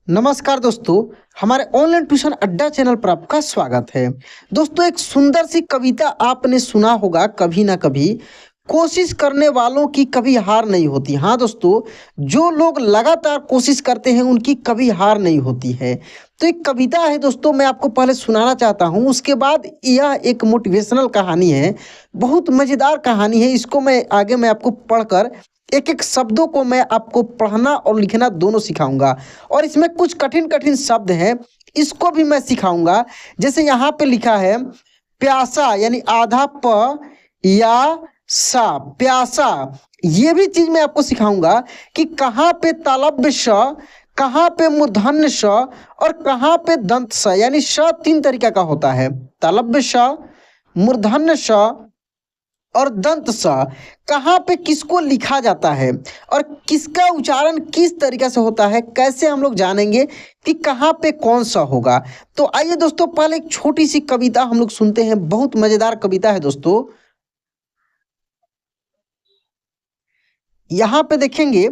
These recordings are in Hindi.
नमस्कार दोस्तों, हमारे ऑनलाइन ट्यूशन अड्डा चैनल पर आपका स्वागत है। दोस्तों, एक सुंदर सी कविता आपने सुना होगा कभी ना कभी, कोशिश करने वालों की कभी हार नहीं होती। हाँ दोस्तों, जो लोग लगातार कोशिश करते हैं उनकी कभी हार नहीं होती है। तो एक कविता है दोस्तों, मैं आपको पहले सुनाना चाहता हूँ, उसके बाद यह एक मोटिवेशनल कहानी है, बहुत मज़ेदार कहानी है। इसको मैं आपको पढ़कर एक एक शब्दों को मैं आपको पढ़ना और लिखना दोनों सिखाऊंगा। और इसमें कुछ कठिन कठिन शब्द हैं, इसको भी मैं सिखाऊंगा। जैसे यहाँ पे लिखा है प्यासा, यानी आधा प या सा, प्यासा। ये भी चीज मैं आपको सिखाऊंगा कि कहाँ पे तालव्य श, कहाँ पे मूर्धन्य श और कहाँ पे दंत स। यानी श तीन तरीका का होता है, तालव्य श, मूर्धन्य श और दंत स। कहाँ पे किसको लिखा जाता है और किसका उच्चारण किस तरीके से होता है, कैसे हम लोग जानेंगे कि कहाँ पे कौन सा होगा। तो आइए दोस्तों, पहले एक छोटी सी कविता हम लोग सुनते हैं, बहुत मजेदार कविता है दोस्तों। यहाँ पे देखेंगे,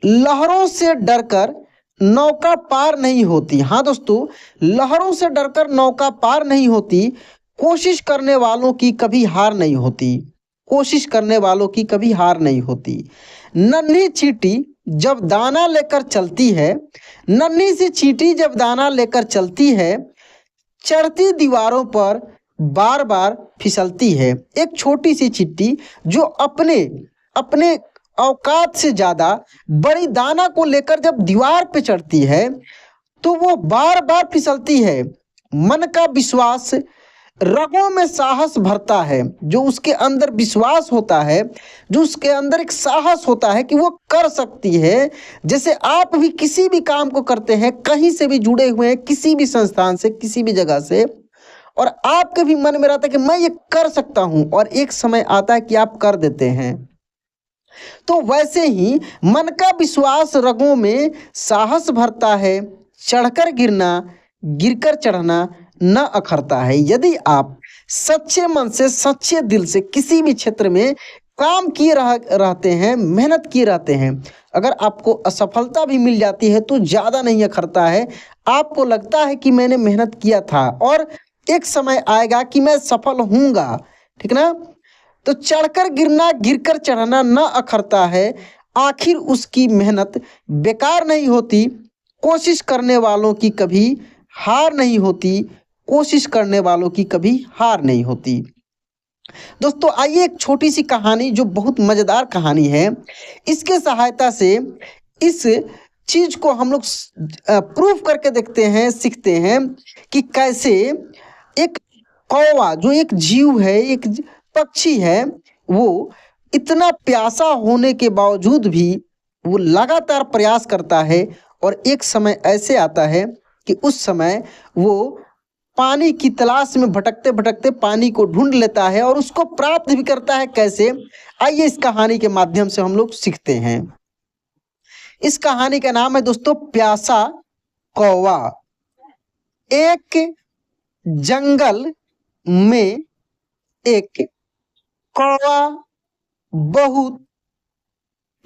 लहरों से डरकर नौका पार नहीं होती। हाँ दोस्तों, लहरों से डरकर नौका पार नहीं होती, कोशिश करने वालों की कभी हार नहीं होती, कोशिश करने वालों की कभी हार नहीं होती। नन्ही चींटी जब दाना लेकर चलती है, नन्ही सी चींटी जब दाना लेकर चलती है, चढ़ती दीवारों पर बार बार फिसलती है। एक छोटी सी चींटी जो अपने अपने औकात से ज्यादा बड़ी दाना को लेकर जब दीवार पे चढ़ती है तो वो बार बार फिसलती है। मन का विश्वास, रगों में साहस भरता है। जो उसके अंदर विश्वास होता है, जो उसके अंदर एक साहस होता है कि वो कर सकती है। जैसे आप भी किसी भी काम को करते हैं, कहीं से भी जुड़े हुए हैं, किसी भी संस्थान से, किसी भी जगह से, और आपके भी मन में रहता है कि मैं ये कर सकता हूं, और एक समय आता है कि आप कर देते हैं। तो वैसे ही मन का विश्वास रगों में साहस भरता है, चढ़कर गिरना, गिरकर चढ़ना न अखरता है। यदि आप सच्चे मन से, सच्चे दिल से किसी भी क्षेत्र में काम किए रहते हैं, मेहनत किए रहते हैं, अगर आपको असफलता भी मिल जाती है तो ज़्यादा नहीं अखरता है। आपको लगता है कि मैंने मेहनत किया था और एक समय आएगा कि मैं सफल हूँगा, ठीक ना। तो चढ़कर गिरना, गिरकर चढ़ना न अखरता है, आखिर उसकी मेहनत बेकार नहीं होती, कोशिश करने वालों की कभी हार नहीं होती, कोशिश करने वालों की कभी हार नहीं होती। दोस्तों, आइए एक छोटी सी कहानी, जो बहुत मज़ेदार कहानी है, इसके सहायता से इस चीज को हम लोग प्रूफ करके देखते हैं, सीखते हैं कि कैसे एक कौवा, जो एक जीव है, एक पक्षी है, वो इतना प्यासा होने के बावजूद भी वो लगातार प्रयास करता है। और एक समय ऐसे आता है कि उस समय वो पानी की तलाश में भटकते भटकते पानी को ढूंढ लेता है और उसको प्राप्त भी करता है। कैसे, आइए इस कहानी के माध्यम से हम लोग सीखते हैं। इस कहानी का नाम है दोस्तों प्यासा कौवा। एक जंगल में एक कौवा बहुत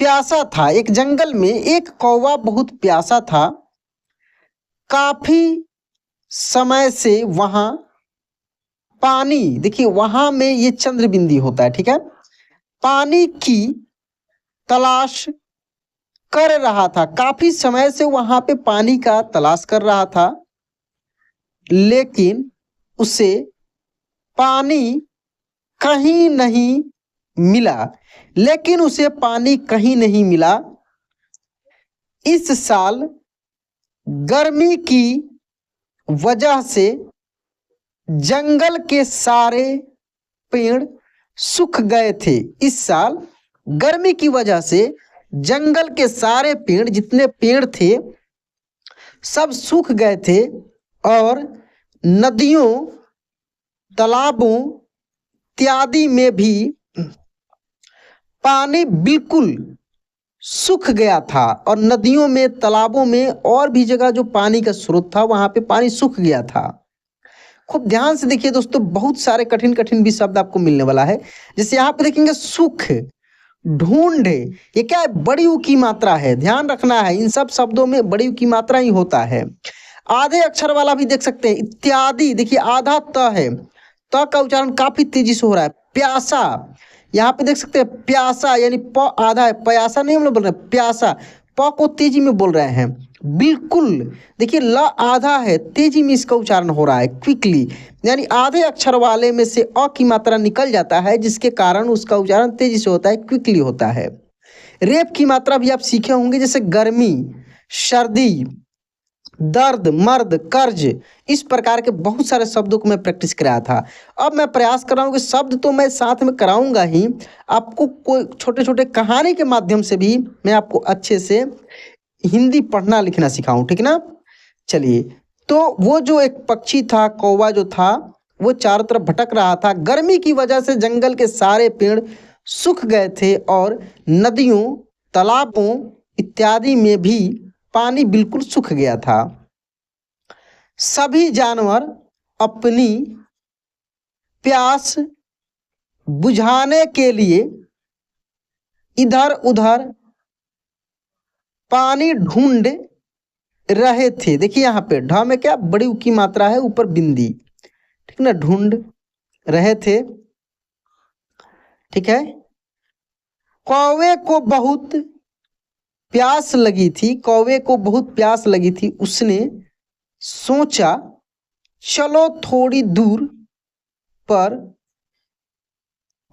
प्यासा था। एक जंगल में एक कौवा बहुत प्यासा था। काफी समय से वहां पानी, देखिए वहां में ये चंद्र बिंदी होता है, ठीक है, पानी की तलाश कर रहा था। काफी समय से वहां पे पानी का तलाश कर रहा था, लेकिन उसे पानी कहीं नहीं मिला। लेकिन उसे पानी कहीं नहीं मिला। इस साल गर्मी की वजह से जंगल के सारे पेड़ सूख गए थे। इस साल गर्मी की वजह से जंगल के सारे पेड़, जितने पेड़ थे, सब सूख गए थे। और नदियों, तालाबों इत्यादि में भी पानी बिल्कुल सूख गया था। और नदियों में, तालाबों में और भी जगह जो पानी का स्रोत था, वहां पे पानी सूख गया था। खूब ध्यान से देखिए दोस्तों, बहुत सारे कठिन कठिन भी शब्द आपको मिलने वाला है। जैसे यहाँ पे देखेंगे सूख, ढूंढे, ये क्या है? बड़ी ऊ की मात्रा है, ध्यान रखना है इन सब शब्दों में बड़ी ऊ की मात्रा ही होता है। आधे अक्षर वाला भी देख सकते हैं, इत्यादि, देखिए आधा त है, त का उच्चारण काफी तेजी से हो रहा है। प्यासा, यहाँ पे देख सकते हैं प्यासा, यानी प आधा है, प्यासा नहीं हम लोग बोल रहे हैं, प्यासा, प को तेजी में बोल रहे हैं। बिल्कुल, देखिए ल आधा है, तेजी में इसका उच्चारण हो रहा है, क्विकली, यानी आधे अक्षर वाले में से अ की मात्रा निकल जाता है, जिसके कारण उसका उच्चारण तेजी से होता है, क्विकली होता है। रेप की मात्रा भी आप सीखे होंगे, जैसे गर्मी, सर्दी, दर्द, मर्द, कर्ज, इस प्रकार के बहुत सारे शब्दों को मैं प्रैक्टिस कराया था। अब मैं प्रयास कर रहा हूँ कि शब्द तो मैं साथ में कराऊंगा ही, आपको कोई छोटे छोटे कहानी के माध्यम से भी मैं आपको अच्छे से हिंदी पढ़ना लिखना सिखाऊं, ठीक ना। चलिए, तो वो जो एक पक्षी था, कौवा जो था, वो चारों तरफ भटक रहा था। गर्मी की वजह से जंगल के सारे पेड़ सूख गए थे और नदियों, तालाबों इत्यादि में भी पानी बिल्कुल सूख गया था। सभी जानवर अपनी प्यास बुझाने के लिए इधर उधर पानी ढूंढ रहे थे। देखिए यहाँ पे ढ में क्या, बड़ी ऊ की मात्रा है, ऊपर बिंदी, ठीक ना, ढूंढ रहे थे, ठीक है। कौवे को बहुत प्यास लगी थी, कौवे को बहुत प्यास लगी थी, उसने सोचा चलो थोड़ी दूर पर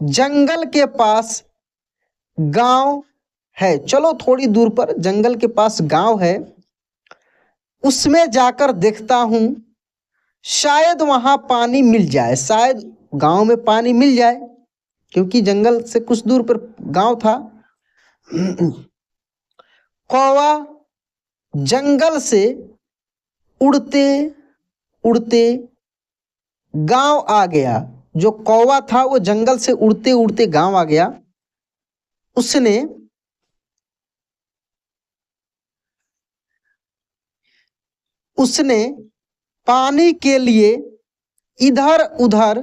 जंगल के पास गांव है, चलो थोड़ी दूर पर जंगल के पास गांव है, उसमें जाकर देखता हूं, शायद वहां पानी मिल जाए, शायद गांव में पानी मिल जाए, क्योंकि जंगल से कुछ दूर पर गांव था। कौवा जंगल से उड़ते उड़ते गांव आ गया। जो कौवा था वो जंगल से उड़ते उड़ते गांव आ गया। उसने उसने पानी के लिए इधर उधर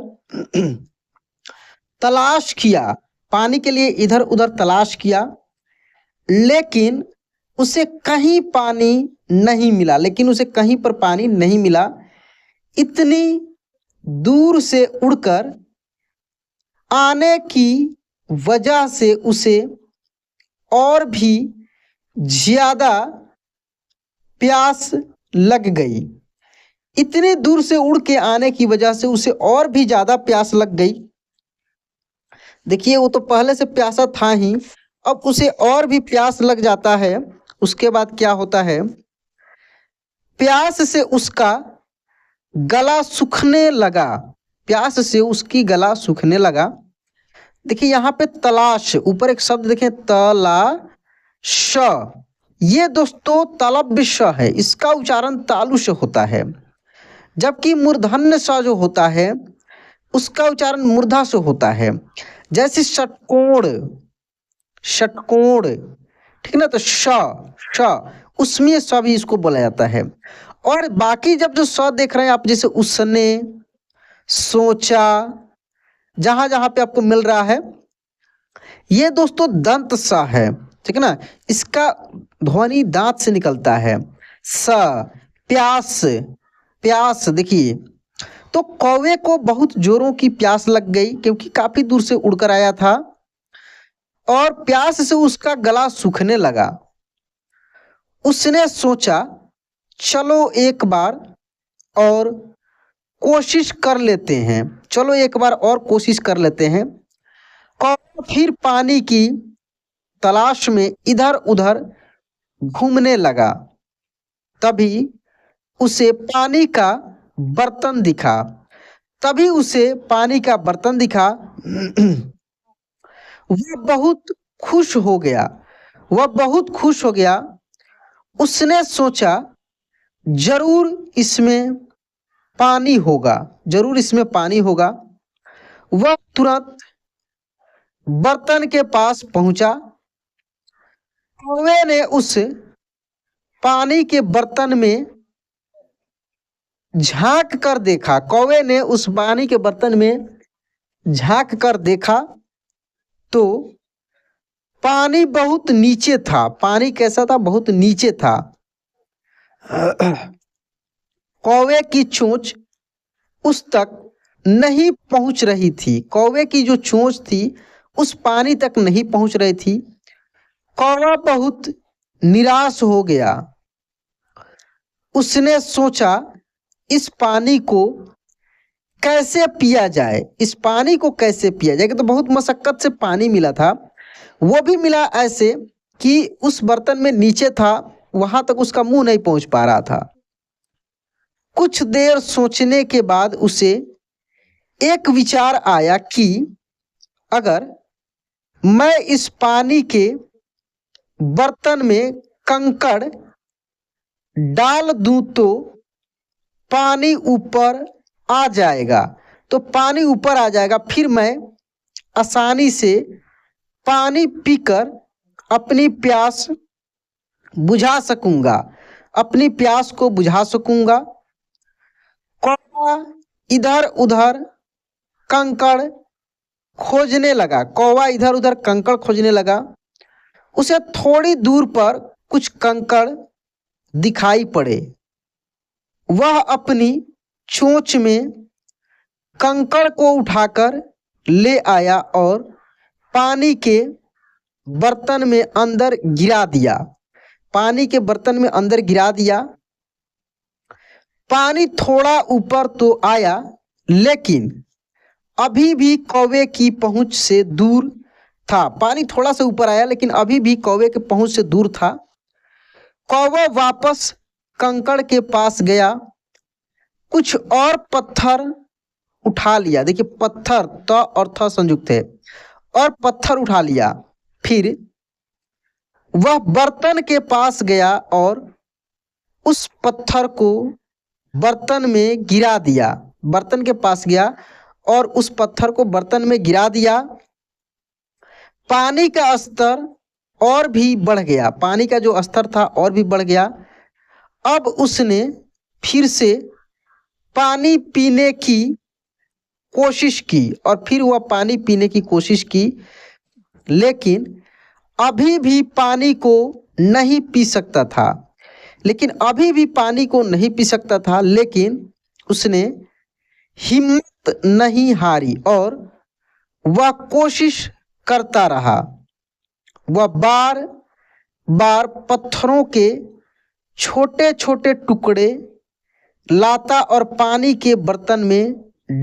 तलाश किया, पानी के लिए इधर उधर तलाश किया, लेकिन उसे कहीं पानी नहीं मिला, लेकिन उसे कहीं पर पानी नहीं मिला। इतनी दूर से उड़कर आने की वजह से उसे और भी ज्यादा प्यास लग गई। इतनी दूर से उड़ के आने की वजह से उसे और भी ज्यादा प्यास लग गई। देखिए वो तो पहले से प्यासा था ही, अब उसे और भी प्यास लग जाता है। उसके बाद क्या होता है, प्यास से उसका गला सूखने लगा, प्यास से उसकी गला सूखने लगा। देखिए यहाँ पे तलाश, ऊपर एक शब्द देखें तलाश, ये दोस्तों तलव्य श है, इसका उच्चारण तालु से होता है, जबकि मूर्धन्य स जो होता है उसका उच्चारण मूर्धा से होता है। जैसे षटकोण, षटकोण, ठीक ना, तो श उसमें स भी इसको बोला जाता है। और बाकी जब जो स देख रहे हैं आप, जैसे उसने, सोचा, जहां जहां पे आपको मिल रहा है, ये दोस्तों दंत स है, ठीक है ना, इसका ध्वनि दांत से निकलता है। स, प्यास, प्यास, देखिए तो कौवे को बहुत जोरों की प्यास लग गई, क्योंकि काफी दूर से उड़कर आया था और प्यास से उसका गला सूखने लगा। उसने सोचा चलो एक बार और कोशिश कर लेते हैं, चलो एक बार और कोशिश कर लेते हैं। कौवा फिर पानी की तलाश में इधर उधर घूमने लगा। तभी उसे पानी का बर्तन दिखा, तभी उसे पानी का बर्तन दिखा। वह बहुत खुश हो गया, वह बहुत खुश हो गया। उसने सोचा जरूर इसमें पानी होगा, जरूर इसमें पानी होगा। वह तुरंत बर्तन के पास पहुंचा। कौवे ने उस पानी के बर्तन में झांक कर देखा, कौवे ने उस पानी के बर्तन में झांक कर देखा तो पानी बहुत नीचे था। पानी कैसा था? बहुत नीचे था। कौवे की चोंच उस तक नहीं पहुंच रही थी। कौवे की जो चोंच थी उस पानी तक नहीं पहुंच रही थी। कौवा बहुत निराश हो गया। उसने सोचा इस पानी को कैसे पिया जाए, इस पानी को कैसे पिया जाए। तो बहुत मशक्कत से पानी मिला था, वो भी मिला ऐसे कि उस बर्तन में नीचे था, वहां तक उसका मुंह नहीं पहुंच पा रहा था। कुछ देर सोचने के बाद उसे एक विचार आया कि अगर मैं इस पानी के बर्तन में कंकड़ डाल दूं तो पानी ऊपर आ जाएगा, तो पानी ऊपर आ जाएगा, फिर मैं आसानी से पानी पीकर अपनी प्यास बुझा सकूंगा, अपनी प्यास को बुझा सकूंगा। कौवा इधर उधर कंकड़ खोजने लगा। कौवा इधर उधर कंकड़ खोजने लगा। उसे थोड़ी दूर पर कुछ कंकड़ दिखाई पड़े। वह अपनी चोंच में कंकड़ को उठाकर ले आया और पानी के बर्तन में अंदर गिरा दिया। पानी के बर्तन में अंदर गिरा दिया। पानी थोड़ा ऊपर तो आया, लेकिन अभी भी कौवे की पहुंच से दूर था। पानी थोड़ा सा ऊपर आया, लेकिन अभी भी कौवे के पहुंच से दूर था। कौवा वापस कंकड़ के पास गया, कुछ और पत्थर उठा लिया। देखिए पत्थर, त और थ संयुक्त है, और पत्थर उठा लिया। फिर वह बर्तन के पास गया और उस पत्थर को बर्तन में गिरा दिया। बर्तन के पास गया और उस पत्थर को बर्तन में गिरा दिया। पानी का स्तर और भी बढ़ गया। पानी का जो स्तर था और भी बढ़ गया। अब उसने फिर से पानी पीने की कोशिश की और फिर वह पानी पीने की कोशिश की, लेकिन अभी भी पानी को नहीं पी सकता था। लेकिन उसने हिम्मत नहीं हारी और वह कोशिश करता रहा। वह बार बार पत्थरों के छोटे छोटे टुकड़े लाता और पानी के बर्तन में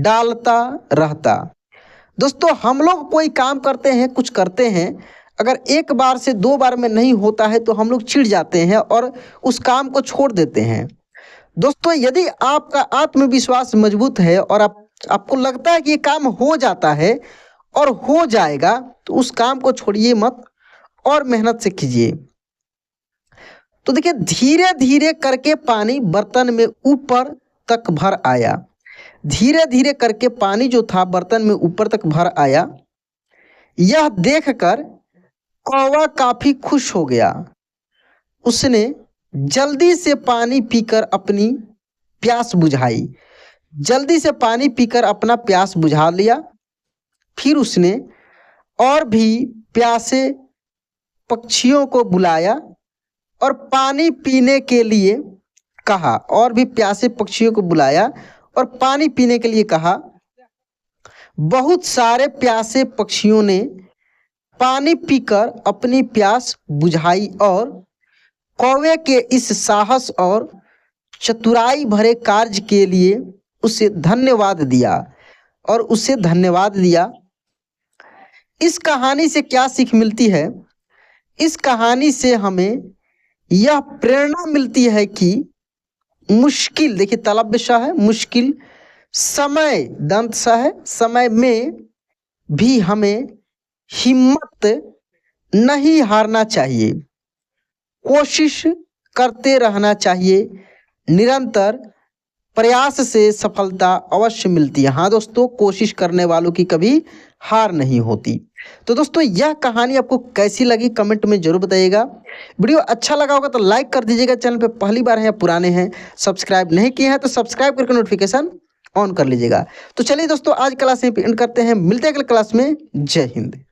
डालता रहता। दोस्तों, हम लोग कोई काम करते हैं, कुछ करते हैं, अगर एक बार से दो बार में नहीं होता है तो हम लोग चिढ़ जाते हैं और उस काम को छोड़ देते हैं। दोस्तों, यदि आपका आत्मविश्वास मजबूत है और आपको लगता है कि ये काम हो जाता है और हो जाएगा, तो उस काम को छोड़िए मत और मेहनत से कीजिए। तो देखिए, धीरे धीरे करके पानी बर्तन में ऊपर तक भर आया। धीरे धीरे करके पानी जो था बर्तन में ऊपर तक भर आया। यह देखकर कौवा काफी खुश हो गया। उसने जल्दी से पानी पीकर अपनी प्यास बुझाई। जल्दी से पानी पीकर अपना प्यास बुझा लिया। फिर उसने और भी प्यासे पक्षियों को बुलाया और पानी पीने के लिए कहा। और भी प्यासे पक्षियों को बुलाया और पानी पीने के लिए कहा। बहुत सारे प्यासे पक्षियों ने पानी पीकर अपनी प्यास बुझाई और कौवे के इस साहस और चतुराई भरे कार्य के लिए उसे धन्यवाद दिया। इस कहानी से क्या सीख मिलती है? इस कहानी से हमें यह प्रेरणा मिलती है कि मुश्किल, देखिए तलव्य श है, मुश्किल समय, दंत स है, समय में भी हमें हिम्मत नहीं हारना चाहिए। कोशिश करते रहना चाहिए। निरंतर प्रयास से सफलता अवश्य मिलती है। हाँ दोस्तों, कोशिश करने वालों की कभी हार नहीं होती। तो दोस्तों, यह कहानी आपको कैसी लगी कमेंट में जरूर बताइएगा। वीडियो अच्छा लगा होगा तो लाइक कर दीजिएगा। चैनल पे पहली बार है या पुराने हैं, सब्सक्राइब नहीं किए हैं तो सब्सक्राइब करके नोटिफिकेशन ऑन कर लीजिएगा। तो चलिए दोस्तों, आज क्लास यहीं पे एंड करते हैं। मिलते हैं अगले क्लास में। जय हिंद।